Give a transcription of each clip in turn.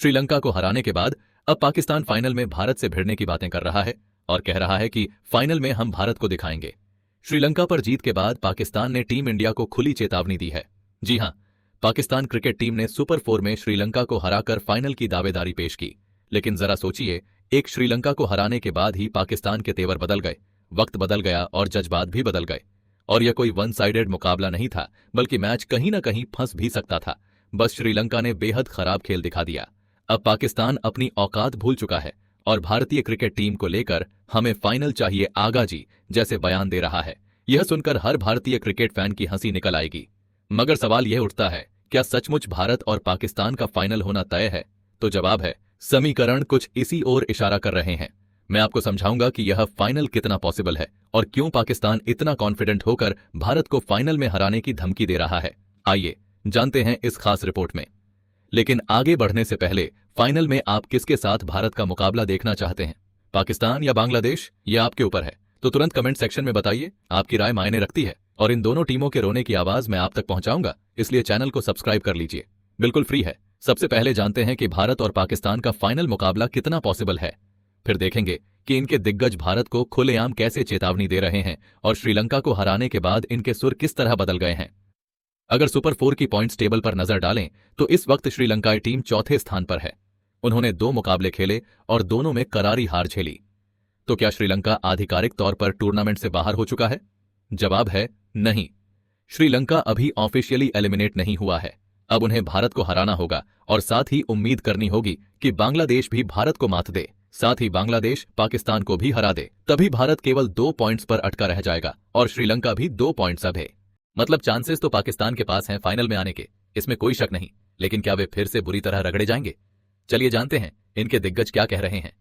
श्रीलंका को हराने के बाद अब पाकिस्तान फाइनल में भारत से भिड़ने की बातें कर रहा है और कह रहा है कि फाइनल में हम भारत को दिखाएंगे। श्रीलंका पर जीत के बाद पाकिस्तान ने टीम इंडिया को खुली चेतावनी दी है। जी हां, पाकिस्तान क्रिकेट टीम ने सुपर 4 में श्रीलंका को हराकर फाइनल की दावेदारी पेश की। लेकिन जरा सोचिए, एक श्रीलंका को हराने के बाद ही पाकिस्तान के तेवर बदल गए, वक्त बदल गया और जज्बात भी बदल गए। और यह कोई वन साइडेड मुकाबला नहीं था, बल्कि मैच कहीं ना कहीं फंस भी सकता था। बस श्रीलंका ने बेहद खराब खेल दिखा दिया। अब पाकिस्तान अपनी औकात भूल चुका है और भारतीय क्रिकेट टीम को लेकर हमें फाइनल चाहिए आगा जी जैसे बयान दे रहा है। यह सुनकर हर भारतीय क्रिकेट फैन की हंसी निकल आएगी। मगर सवाल यह उठता है, क्या सचमुच भारत और पाकिस्तान का फाइनल होना तय है? तो जवाब है, समीकरण कुछ इसी ओर इशारा कर रहे हैं। मैं आपको समझाऊंगा कि यह फाइनल कितना पॉसिबल है और क्यों पाकिस्तान इतना कॉन्फिडेंट होकर भारत को फाइनल में हराने की धमकी दे रहा है। आइए जानते हैं इस खास रिपोर्ट में। लेकिन आगे बढ़ने से पहले, फाइनल में आप किसके साथ भारत का मुकाबला देखना चाहते हैं, पाकिस्तान या बांग्लादेश? यह आपके ऊपर है, तो तुरंत कमेंट सेक्शन में बताइए। आपकी राय मायने रखती है और इन दोनों टीमों के रोने की आवाज मैं आप तक पहुंचाऊंगा, इसलिए चैनल को सब्सक्राइब कर लीजिए, बिल्कुल फ्री है। सबसे पहले जानते हैं कि भारत और पाकिस्तान का फाइनल मुकाबला कितना पॉसिबल है। फिर देखेंगे कि इनके दिग्गज भारत को खुलेआम कैसे चेतावनी दे रहे हैं और श्रीलंका को हराने के बाद इनके सुर किस तरह बदल गए हैं। अगर सुपर 4 की पॉइंट्स टेबल पर नजर डालें तो इस वक्त श्रीलंकाई टीम चौथे स्थान पर है। उन्होंने 2 मुकाबले खेले और दोनों में करारी हार झेली। तो क्या श्रीलंका आधिकारिक तौर पर टूर्नामेंट से बाहर हो चुका है? जवाब है नहीं। श्रीलंका अभी ऑफिशियली एलिमिनेट नहीं हुआ है। अब उन्हें भारत को हराना होगा और साथ ही उम्मीद करनी होगी कि बांग्लादेश भी भारत को मात दे, साथ ही बांग्लादेश पाकिस्तान को भी हरा दे। तभी भारत केवल 2 पॉइंट्स पर अटका रह जाएगा और श्रीलंका भी 2 पॉइंट्स अब है। मतलब चांसेस तो पाकिस्तान के पास हैं फाइनल में आने के, इसमें कोई शक नहीं। लेकिन क्या वे फिर से बुरी तरह रगड़े जाएंगे? चलिए जानते हैं इनके दिग्गज क्या कह रहे हैं।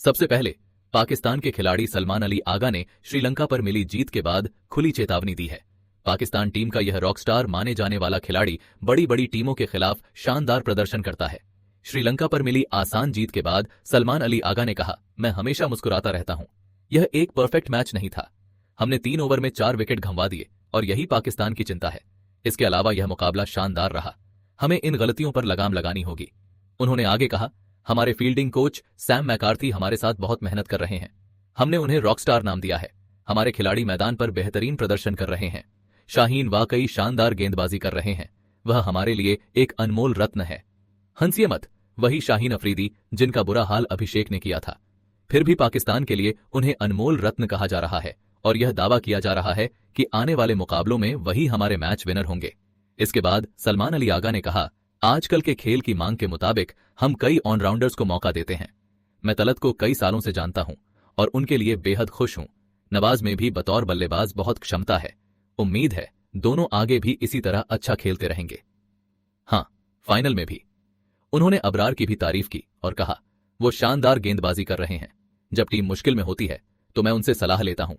सबसे पहले पाकिस्तान के खिलाड़ी सलमान अली आगा ने श्रीलंका पर मिली जीत के बाद खुली चेतावनी दी है। पाकिस्तान टीम का यह रॉकस्टार माने जाने वाला खिलाड़ी बड़ी बड़ी टीमों के खिलाफ शानदार प्रदर्शन करता है। श्रीलंका पर मिली आसान जीत के बाद सलमान अली आगा ने कहा, मैं हमेशा मुस्कुराता रहता हूं। यह एक परफेक्ट मैच नहीं था। हमने 3 ओवर में 4 विकेट गंवा दिए और यही पाकिस्तान की चिंता है। इसके अलावा यह मुकाबला शानदार रहा। हमें इन गलतियों पर लगाम लगानी होगी। उन्होंने आगे कहा, हमारे फील्डिंग कोच सैम मैकार्थी हमारे साथ बहुत मेहनत कर रहे हैं। हमने उन्हें रॉकस्टार नाम दिया है। हमारे खिलाड़ी मैदान पर बेहतरीन प्रदर्शन कर रहे हैं। शाहीन वाकई शानदार गेंदबाजी कर रहे हैं। वह हमारे लिए एक अनमोल रत्न है। हंसिए मत, वही शाहीन अफरीदी जिनका बुरा हाल अभिषेक ने किया था। फिर भी पाकिस्तान के लिए उन्हें अनमोल रत्न कहा जा रहा है और यह दावा किया जा रहा है कि आने वाले मुकाबलों में वही हमारे मैच विनर होंगे। इसके बाद सलमान अली आगा ने कहा, आजकल के खेल की मांग के मुताबिक हम कई ऑलराउंडर्स को मौका देते हैं। मैं तलत को कई सालों से जानता हूं और उनके लिए बेहद खुश हूं। नवाज में भी बतौर बल्लेबाज बहुत क्षमता है। उम्मीद है दोनों आगे भी इसी तरह अच्छा खेलते रहेंगे। हां, फाइनल में भी। उन्होंने अबरार की भी तारीफ की और कहा, वो शानदार गेंदबाजी कर रहे हैं। जब टीम मुश्किल में होती है तो मैं उनसे सलाह लेता हूं।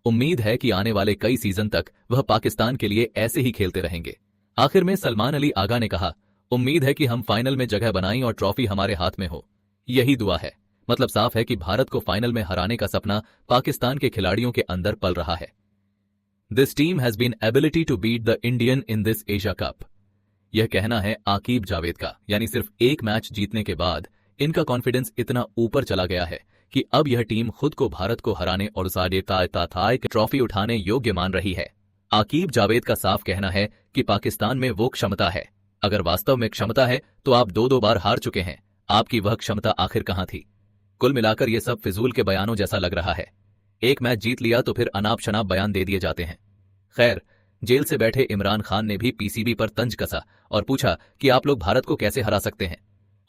उम्मीद है कि आने वाले कई सीजन तक वह पाकिस्तान के लिए ऐसे ही खेलते रहेंगे। आखिर में सलमान अली आगा ने कहा, उम्मीद है कि हम फाइनल में जगह बनाएं और ट्रॉफी हमारे हाथ में हो। यही दुआ है। मतलब साफ है कि भारत को फाइनल में हराने का सपना पाकिस्तान के खिलाड़ियों के अंदर पल रहा है। This team has been ability to beat the Indian in this Asia cup. यह कहना है आकीब जावेद का। यानी सिर्फ एक मैच जीतने के बाद इनका कॉन्फिडेंस इतना ऊपर चला गया है कि अब यह टीम खुद को भारत को हराने और ज़ायद ट्रॉफी उठाने योग्य मान रही है। आकीब जावेद का साफ कहना है कि पाकिस्तान में वो क्षमता है। अगर वास्तव में क्षमता है तो आप 2 बार हार चुके हैं। आपकी वह क्षमता आखिर कहां थी? कुल मिलाकर यह सब फिजूल के बयानों जैसा लग रहा है। एक मैच जीत लिया तो फिर अनाप शनाप बयान दे दिए जाते हैं। खैर, जेल से बैठे इमरान खान ने भी पीसीबी पर तंज कसा और पूछा कि आप लोग भारत को कैसे हरा सकते हैं।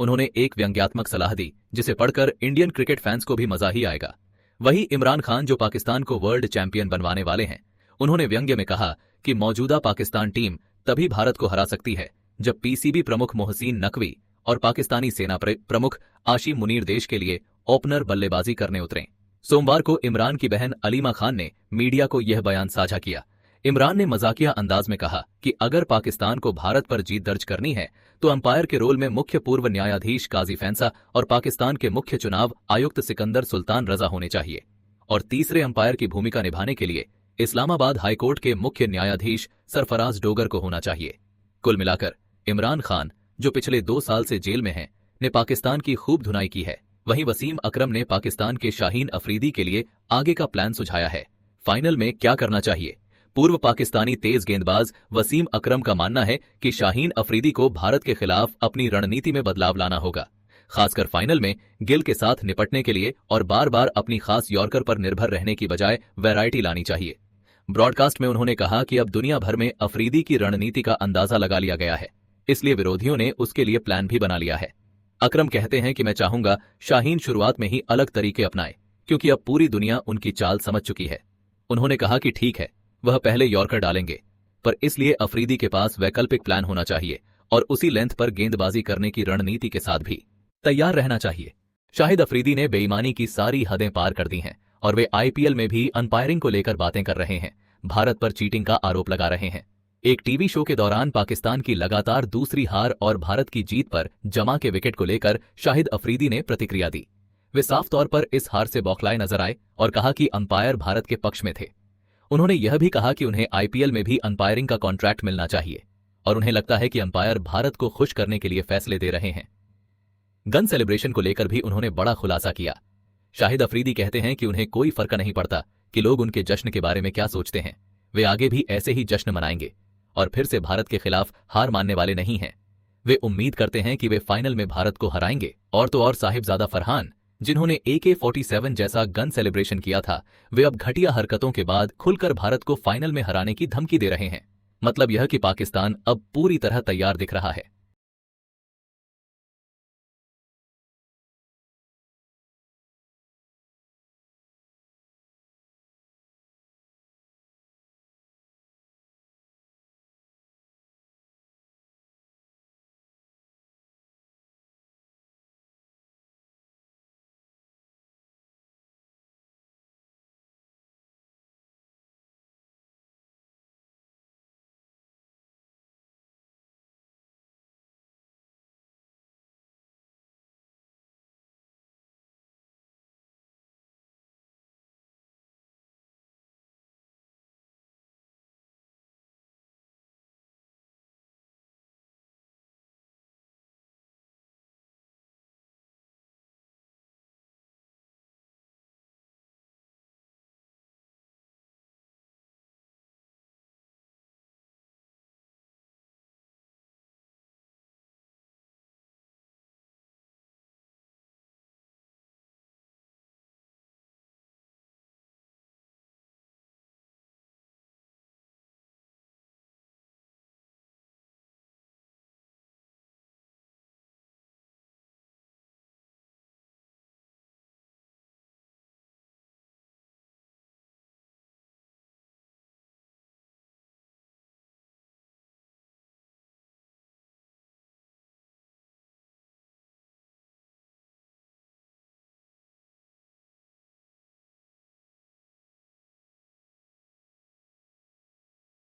उन्होंने एक व्यंग्यात्मक सलाह दी जिसे पढ़कर इंडियन क्रिकेट फैंस को भी मजा ही आएगा। वही इमरान खान जो पाकिस्तान को वर्ल्ड चैंपियन बनवाने वाले हैं, उन्होंने व्यंग्य में कहा कि मौजूदा पाकिस्तान टीम तभी भारत को हरा सकती है जब पीसीबी प्रमुख मोहसिन नकवी और पाकिस्तानी सेना प्रमुख आशिम मुनीर देश के लिए ओपनर बल्लेबाजी करने उतरें। सोमवार को इमरान की बहन अलीमा खान ने मीडिया को यह बयान साझा किया। इमरान ने मजाकिया अंदाज में कहा कि अगर पाकिस्तान को भारत पर जीत दर्ज करनी है तो अंपायर के रोल में मुख्य पूर्व न्यायाधीश काजी फैंसा और पाकिस्तान के मुख्य चुनाव आयुक्त सिकंदर सुल्तान रजा होने चाहिए और तीसरे अंपायर की भूमिका निभाने के लिए इस्लामाबाद हाईकोर्ट के मुख्य न्यायाधीश सरफराज डोगर को होना चाहिए। कुल मिलाकर इमरान खान, जो पिछले 2 साल से जेल में हैं, ने पाकिस्तान की खूब धुनाई की है। वहीं वसीम अकरम ने पाकिस्तान के शाहीन अफरीदी के लिए आगे का प्लान सुझाया है। फाइनल में क्या करना चाहिए? पूर्व पाकिस्तानी तेज गेंदबाज वसीम अकरम का मानना है कि शाहीन अफरीदी को भारत के खिलाफ अपनी रणनीति में बदलाव लाना होगा, खासकर फाइनल में गिल के साथ निपटने के लिए, और बार बार अपनी खास यॉर्कर पर निर्भर रहने की बजाय वैरायटी लानी चाहिए। ब्रॉडकास्ट में उन्होंने कहा कि अब दुनिया भर में अफरीदी की रणनीति का अंदाजा लगा लिया गया है, इसलिए विरोधियों ने उसके लिए प्लान भी बना लिया है। अकरम कहते हैं कि मैं चाहूंगा शाहीन शुरुआत में ही अलग तरीके अपनाए, क्योंकि अब पूरी दुनिया उनकी चाल समझ चुकी है। उन्होंने कहा कि ठीक है, वह पहले यॉर्कर डालेंगे, पर इसलिए अफरीदी के पास वैकल्पिक प्लान होना चाहिए और उसी लेंथ पर गेंदबाजी करने की रणनीति के साथ भी तैयार रहना चाहिए। शाहिद अफरीदी ने बेईमानी की सारी हदें पार कर दी हैं और वे आईपीएल में भी अंपायरिंग को लेकर बातें कर रहे हैं, भारत पर चीटिंग का आरोप लगा रहे हैं। एक टीवी शो के दौरान पाकिस्तान की लगातार दूसरी हार और भारत की जीत पर जमा के विकेट को लेकर शाहिद अफरीदी ने प्रतिक्रिया दी। वे साफ तौर पर इस हार से बौखलाए नजर आए और कहा कि अंपायर भारत के पक्ष में थे। उन्होंने यह भी कहा कि उन्हें आईपीएल में भी अंपायरिंग का कॉन्ट्रैक्ट मिलना चाहिए और उन्हें लगता है कि अंपायर भारत को खुश करने के लिए फैसले दे रहे हैं। गन सेलिब्रेशन को लेकर भी उन्होंने बड़ा खुलासा किया। शाहिद अफरीदी कहते हैं कि उन्हें कोई फर्क नहीं पड़ता कि लोग उनके जश्न के बारे में क्या सोचते हैं, वे आगे भी ऐसे ही जश्न मनाएंगे और फिर से भारत के खिलाफ हार मानने वाले नहीं हैं। वे उम्मीद करते हैं कि वे फाइनल में भारत को हराएंगे। और तो और साहिबजादा फरहान, जिन्होंने AK-47 जैसा गन सेलिब्रेशन किया था, वे अब घटिया हरकतों के बाद खुलकर भारत को फाइनल में हराने की धमकी दे रहे हैं। मतलब यह कि पाकिस्तान अब पूरी तरह तैयार दिख रहा है।